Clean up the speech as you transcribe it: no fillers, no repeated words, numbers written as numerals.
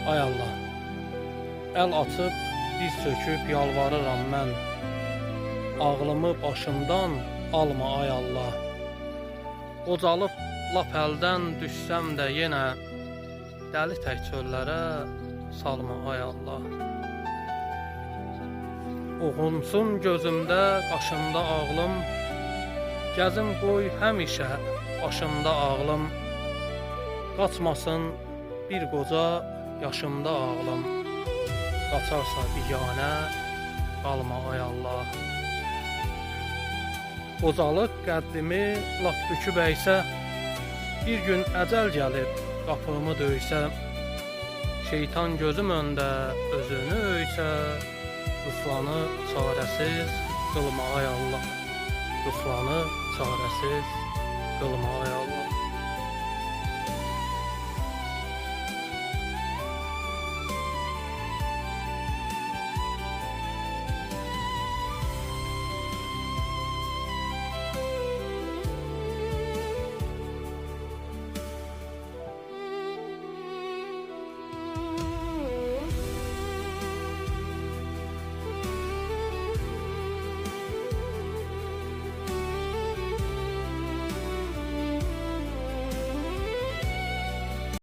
Ay Allah, əl açıb, diz çöküb yalvarıram mən. Ağlımı başımdan alma ay Allah. Qocalıb lap əldən düşsəm də yenə dəli tək çöllərə salma ay Allah. Uğunsun gözümdə, qaşımda ağlım, gəzim qoy həmişə başımda ağlım. Qaçmasın bir qoca yaşımda ağlım, qaçarsa biganə qalma ay Allah. Qocalıq qəddimi lap büküb əysə, bir gün əcəl gəlib qapımı döysə, şeytan gözüm öndə özünü öysə, Ruslanı çarəsiz qılma ay Allah. Ruslanı çarəsiz qılma ay Allah.